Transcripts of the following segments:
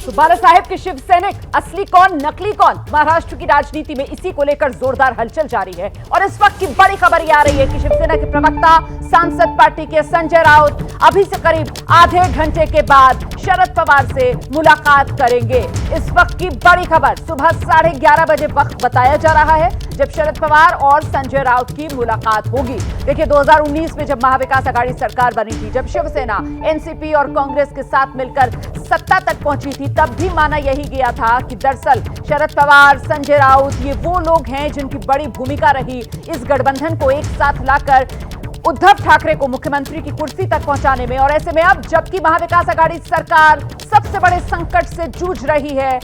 तो बाला साहेब के शिव सैनिक असली कौन नकली कौन, महाराष्ट्र की राजनीति में इसी को लेकर जोरदार हलचल जारी है। और इस वक्त की बड़ी खबर यह आ रही है कि शिवसेना के प्रवक्ता सांसद पार्टी के संजय राउत अभी से करीब आधे घंटे के बाद शरद पवार से मुलाकात करेंगे। इस वक्त की बड़ी खबर सुबह 11:30 बजे वक्त बताया जा रहा है जब शरद पवार और संजय राउत की मुलाकात होगी। देखिए 2019 में जब महाविकास आघाड़ी सरकार बनी थी, जब शिवसेना एनसीपी और कांग्रेस के साथ मिलकर सत्ता तक पहुंची थी, तब भी माना यही गया था कि दरअसल शरद पवार, संजय राउत ये वो लोग हैं जिनकी बड़ी भूमिका रही इस गठबंधन को एक साथ लाकर उद्धव ठाकरे को मुख्यमंत्री की कुर्सी तक पहुंचाने में। और ऐसे में अब जबकि महाविकास आघाड़ी सरकार सबसे बड़े संकट से जूझ रही है,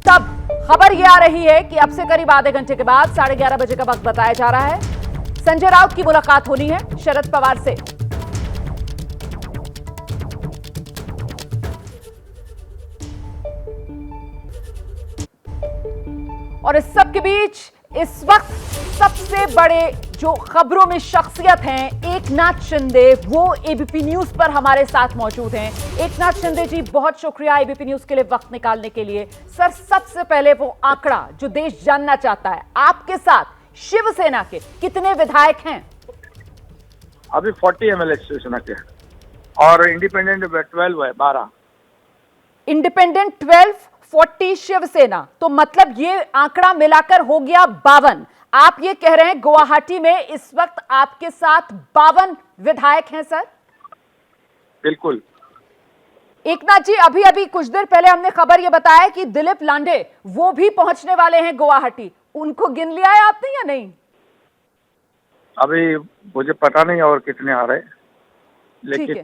तब खबर यह आ रही है कि अब से करीब आधे घंटे के बाद 11:30 बजे का वक्त बताया जा रहा है, संजय राउत की मुलाकात होनी है शरद पवार से। और इस सब के बीच इस वक्त सबसे बड़े जो खबरों में शख्सियत हैं, एकनाथ शिंदे, वो एबीपी न्यूज पर हमारे साथ मौजूद हैं। एकनाथ शिंदे जी, बहुत शुक्रिया एबीपी न्यूज के लिए वक्त निकालने के लिए। सर, सबसे पहले वो आंकड़ा जो देश जानना चाहता है, आपके साथ शिवसेना के कितने विधायक हैं? अभी 40 एमएलए शिवसेना के और इंडिपेंडेंट 12 है, 12 इंडिपेंडेंट 12, 40 शिवसेना, तो मतलब ये आंकड़ा मिलाकर हो गया 52। आप ये कह रहे हैं गुवाहाटी में इस वक्त आपके साथ 52 विधायक हैं सर? बिल्कुल। एकनाथ जी, अभी अभी कुछ देर पहले हमने खबर ये बताया कि दिलीप लांडे वो भी पहुंचने वाले हैं गुवाहाटी, उनको गिन लिया है आपने या नहीं? अभी मुझे पता नहीं और कितने आ रहे, लेकिन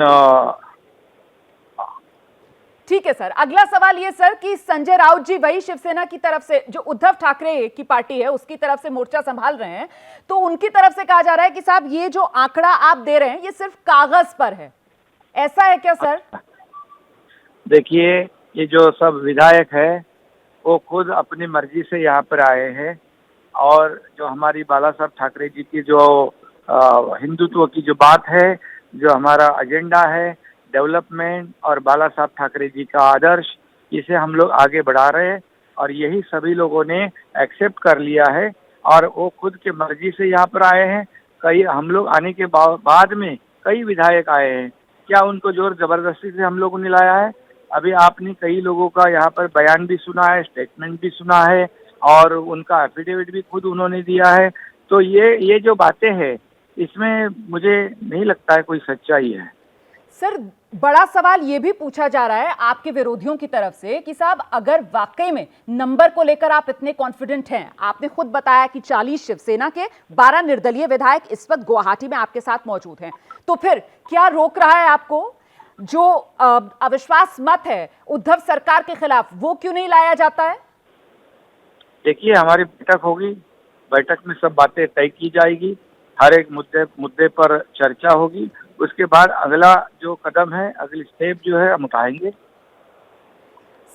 ठीक है सर। अगला सवाल ये सर कि संजय राउत जी वही शिवसेना की तरफ से, जो उद्धव ठाकरे की पार्टी है उसकी तरफ से मोर्चा संभाल रहे हैं, तो उनकी तरफ से कहा जा रहा है कि साहब ये जो आंकड़ा आप दे रहे हैं ये सिर्फ कागज पर है, ऐसा है क्या सर? देखिए, ये जो सब विधायक है वो खुद अपनी मर्जी से यहाँ पर आए हैं, और जो हमारी बाला साहब ठाकरे जी की जो हिंदुत्व की जो बात है, जो हमारा एजेंडा है डेवलपमेंट और बाला साहब ठाकरे जी का आदर्श, इसे हम लोग आगे बढ़ा रहे हैं और यही सभी लोगों ने एक्सेप्ट कर लिया है और वो खुद के मर्जी से यहाँ पर आए हैं। कई हम लोग आने के बाद में कई विधायक आए हैं, क्या उनको जोर जबरदस्ती से हम लोगों ने लाया है? अभी आपने कई लोगों का यहाँ पर बयान भी सुना है, स्टेटमेंट भी सुना है और उनका एफिडेविट भी खुद उन्होंने दिया है। तो ये जो बातें हैं इसमें मुझे नहीं लगता है कोई सच्चाई है। सर, बड़ा सवाल यह भी पूछा जा रहा है आपके विरोधियों की तरफ से कि साहब अगर वाकई में नंबर को लेकर आप इतने कॉन्फिडेंट हैं, आपने खुद बताया कि 40 शिवसेना के 12 निर्दलीय विधायक इस वक्त गुवाहाटी में आपके साथ मौजूद हैं, तो फिर क्या रोक रहा है आपको? जो अविश्वास मत है उद्धव सरकार के खिलाफ, वो क्यों नहीं लाया जाता है? देखिए, हमारी बैठक होगी, बैठक में सब बातें तय की जाएगी, हर एक मुद्दे पर चर्चा होगी, उसके बाद अगला जो कदम है, अगली स्टेप जो है हम उठाएंगे।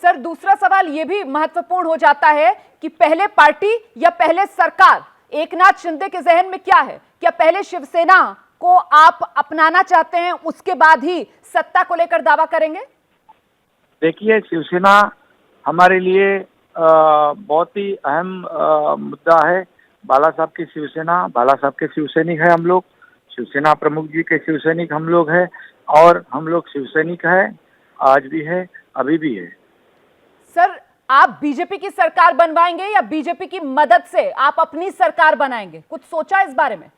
सर, दूसरा सवाल यह भी महत्वपूर्ण हो जाता है कि पहले पार्टी या पहले सरकार? एकनाथ शिंदे के जहन में क्या है? क्या पहले शिवसेना को आप अपनाना चाहते हैं, उसके बाद ही सत्ता को लेकर दावा करेंगे? देखिए, शिवसेना हमारे लिए बहुत ही अहम मुद्दा है। बाला साहब की शिवसेना, बाला साहब के शिवसैनिक है हम लोग, शिवसेना प्रमुख जी के शिवसैनिक हम लोग हैं और हम लोग शिवसैनिक हैं, आज भी है, अभी भी है। सर, आप बीजेपी की सरकार बनवाएंगे या बीजेपी की मदद से आप अपनी सरकार बनाएंगे? कुछ सोचा इस बारे में?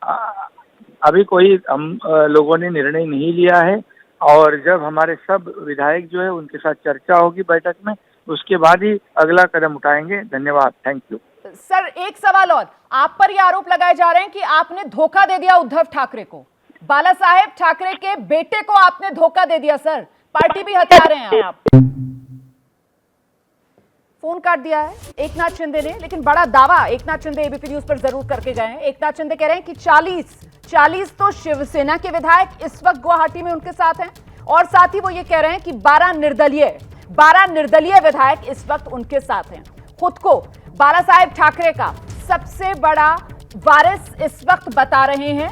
अभी कोई हम लोगों ने निर्णय नहीं लिया है और जब हमारे सब विधायक जो है उनके साथ चर्चा होगी बैठक में, उसके बाद ही अगला कदम उठाएंगे। धन्यवाद, थैंक यू। सर, एक सवाल और, आप पर यह आरोप लगाए जा रहे हैं कि आपने धोखा दे दिया उद्धव ठाकरे को, बाला साहेब ठाकरे के बेटे को आपने धोखा दे दिया। सर, पार्टी भी हथिया रहे हैं आप। फोन काट दिया है एकनाथ शिंदे ने, लेकिन बड़ा दावा एकनाथ शिंदे एबीपी न्यूज पर जरूर करके गए हैं। एकनाथ शिंदे कह रहे हैं कि 40 तो शिवसेना के विधायक इस वक्त गुवाहाटी में उनके साथ हैं, और साथ ही वो ये कह रहे हैं कि 12 निर्दलीय विधायक इस वक्त उनके साथ हैं। खुद को बाला साहेब ठाकरे का सबसे बड़ा वारिस इस वक्त बता रहे हैं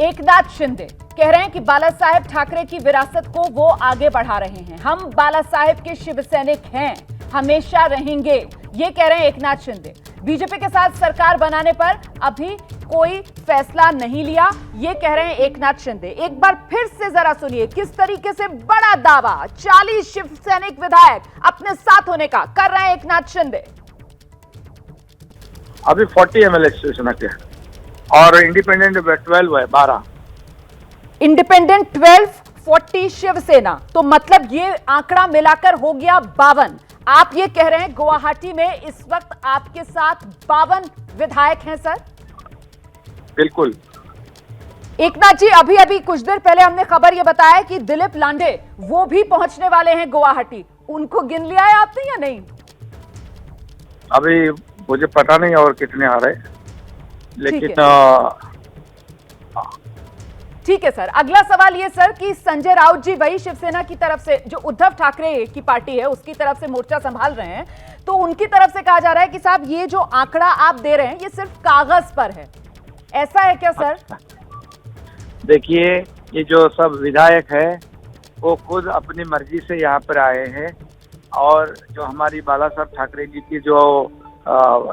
एकनाथ शिंदे। कह रहे हैं कि बाला साहेब ठाकरे की विरासत को वो आगे बढ़ा रहे हैं। हम बाला साहेब के शिव सैनिक हैं, हमेशा रहेंगे, ये कह रहे हैं एकनाथ शिंदे। बीजेपी के साथ सरकार बनाने पर अभी कोई फैसला नहीं लिया, ये कह रहे हैं एकनाथ शिंदे। एक बार फिर से जरा सुनिए किस तरीके से बड़ा दावा 40 शिव सैनिक विधायक अपने साथ होने का कर रहे हैं एकनाथ शिंदे। अभी 40 एमएलए शिवसेना के और इंडिपेंडेंट 12 है, 12 इंडिपेंडेंट 12, 40 शिवसेना, तो मतलब ये आंकड़ा मिलाकर हो गया 52। आप ये कह रहे हैं गुवाहाटी में इस वक्त आपके साथ 52 विधायक हैं सर? बिल्कुल। एकनाथ जी, अभी अभी कुछ देर पहले हमने खबर ये बताया कि दिलीप लांडे वो भी पहुंचने वाले हैं गुवाहाटी, उनको गिन लिया है आपने या नहीं? अभी मुझे पता नहीं और कितने आ रहे, लेकिन ठीक है सर। अगला सवाल ये सर कि संजय राउत जी वही शिवसेना की तरफ से, जो उद्धव ठाकरे की पार्टी है उसकी तरफ से मोर्चा संभाल रहे हैं, तो उनकी तरफ से कहा जा रहा है कि साहब ये जो आंकड़ा आप दे रहे हैं ये सिर्फ कागज पर है, ऐसा है क्या सर? देखिए, ये जो सब विधायक है वो खुद अपनी मर्जी से यहाँ पर आए हैं, और जो हमारी बाला साहब ठाकरे जी की जो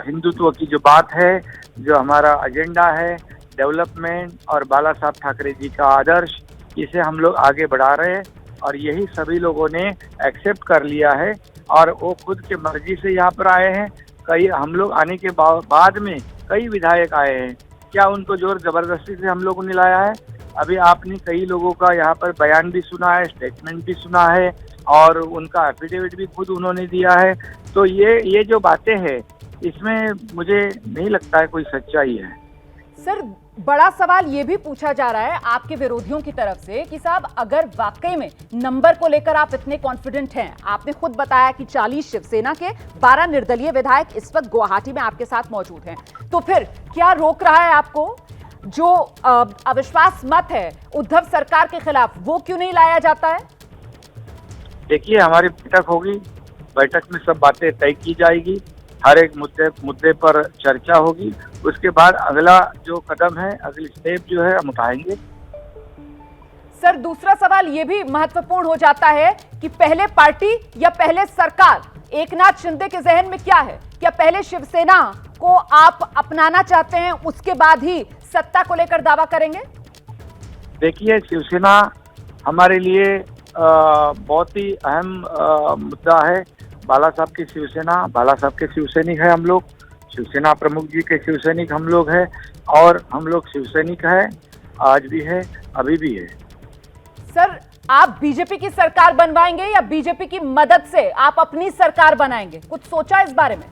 हिंदुत्व की जो बात है, जो हमारा एजेंडा है डेवलपमेंट और बाला साहब ठाकरे जी का आदर्श, इसे हम लोग आगे बढ़ा रहे हैं और यही सभी लोगों ने एक्सेप्ट कर लिया है और वो खुद के मर्जी से यहाँ पर आए हैं। कई हम लोग आने के बाद में कई विधायक आए हैं, क्या उनको जोर जबरदस्ती से हम लोगों ने लाया है? अभी आपने कई लोगों का यहाँ पर बयान भी सुना है, स्टेटमेंट भी सुना है और उनका एफिडेविट भी खुद उन्होंने दिया है। तो ये जो बातें हैं इसमें मुझे नहीं लगता है कोई सच्चाई है। सर, बड़ा सवाल ये भी पूछा जा रहा है आपके विरोधियों की तरफ से कि साहब अगर वाकई में नंबर को लेकर आप इतने कॉन्फिडेंट हैं, आपने खुद बताया कि 40 शिवसेना के 12 निर्दलीय विधायक इस वक्त गुवाहाटी में आपके साथ मौजूद हैं, तो फिर क्या रोक रहा है आपको? जो अविश्वास मत है उद्धव सरकार के खिलाफ वो क्यों नहीं लाया जाता है? देखिए, हमारी बैठक होगी, बैठक में सब बातें तय की जाएगी, हर एक मुद्दे पर चर्चा होगी, उसके बाद अगला जो कदम है, अगली स्टेप जो है हम उठाएंगे। सर, दूसरा सवाल ये भी महत्वपूर्ण हो जाता है कि पहले पार्टी या पहले सरकार? एकनाथ शिंदे के जहन में क्या है? क्या पहले शिवसेना को आप अपनाना चाहते हैं, उसके बाद ही सत्ता को लेकर दावा करेंगे? देखिए, शिवसेना हमारे लिए बहुत ही अहम मुद्दा है। बाला साहब की शिवसेना, बाला साहब के शिवसैनिक है हम लोग, शिवसेना प्रमुख जी के शिवसैनिक हम लोग हैं और हम लोग शिवसैनिक हैं, आज भी है, अभी भी है। सर, आप बीजेपी की सरकार बनवाएंगे या बीजेपी की मदद से आप अपनी सरकार बनाएंगे? कुछ सोचा इस बारे में?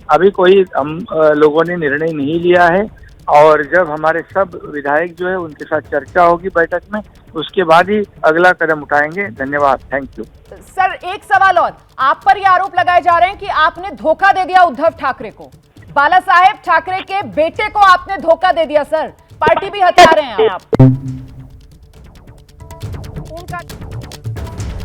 अभी कोई हम लोगों ने निर्णय नहीं लिया है और जब हमारे सब विधायक जो है उनके साथ चर्चा होगी बैठक में, उसके बाद ही अगला कदम उठाएंगे। धन्यवाद, थैंक यू। सर, एक सवाल और, आप पर यह आरोप लगाए जा रहे हैं कि आपने धोखा दे दिया उद्धव ठाकरे को। बाला साहेब ठाकरे के बेटे को आपने धोखा दे दिया सर, पार्टी भी हथिया रहे हैं आप। उनका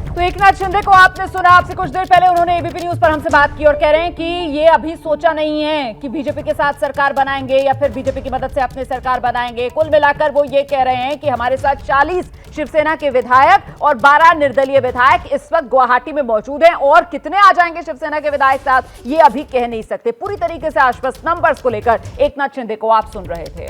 तो एकनाथ शिंदे को आपने सुना, आपसे कुछ देर पहले उन्होंने एबीपी न्यूज पर हमसे बात की और कह रहे हैं कि ये अभी सोचा नहीं है कि बीजेपी के साथ सरकार बनाएंगे या फिर बीजेपी की मदद से अपनी सरकार बनाएंगे। कुल मिलाकर वो ये कह रहे हैं कि हमारे साथ 40 शिवसेना के विधायक और 12 निर्दलीय विधायक इस वक्त गुवाहाटी में मौजूद हैं और कितने आ जाएंगे शिवसेना के विधायक साथ ये अभी कह नहीं सकते। पूरी तरीके से आश्वस्त नंबर्स को लेकर एकनाथ शिंदे को आप सुन रहे थे।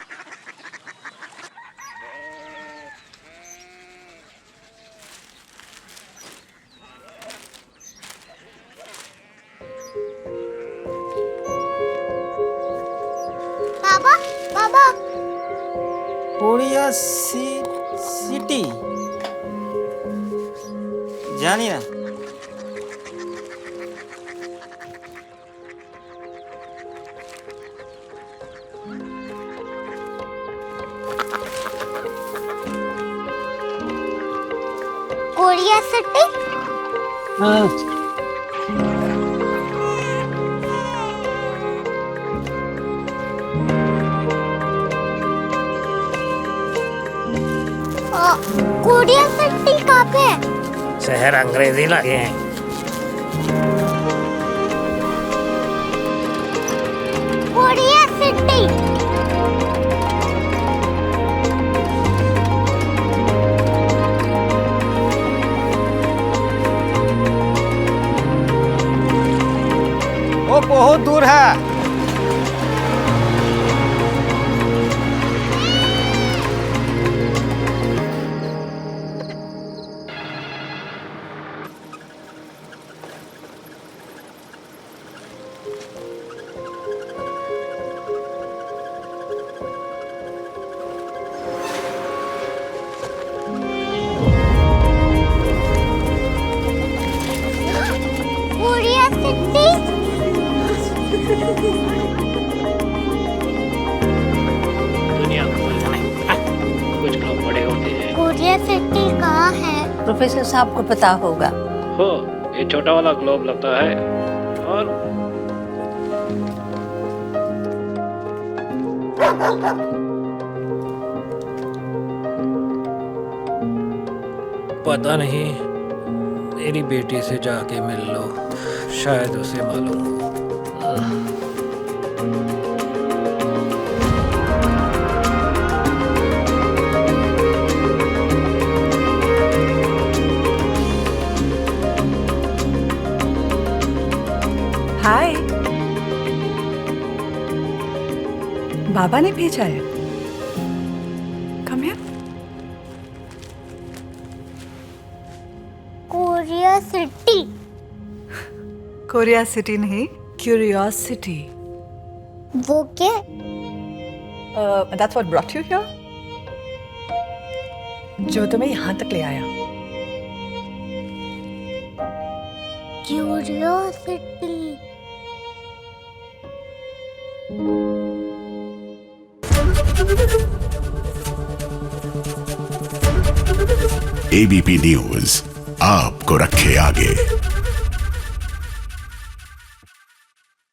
कोरिया सिटी जानी ना? Korea city? हाँ। कोरिया सिटी कहाँ पे है? शहर अंग्रेजी लगे हैं। Korea city. बहुत दूर है। Korea city. दुनिया को बोलना है, कुछ लोग बड़े होते हैं। कोरिया सिटी कहाँ है? प्रोफेसर साहब को पता होगा। हो, ये छोटा वाला ग्लोब लगता है और पता नहीं, मेरी बेटी से जाके मिल लो, शायद उसे मालूम हो। हाय, बाबा ने भेजा है। Come here. Korea city. Korea city नहीं, क्यूरियोसिटी। वो क्या? That's what brought you here? जो तुम्हें यहाँ तक ले आया। क्यूरियोसिटी। एबीपी न्यूज आपको रखे आगे।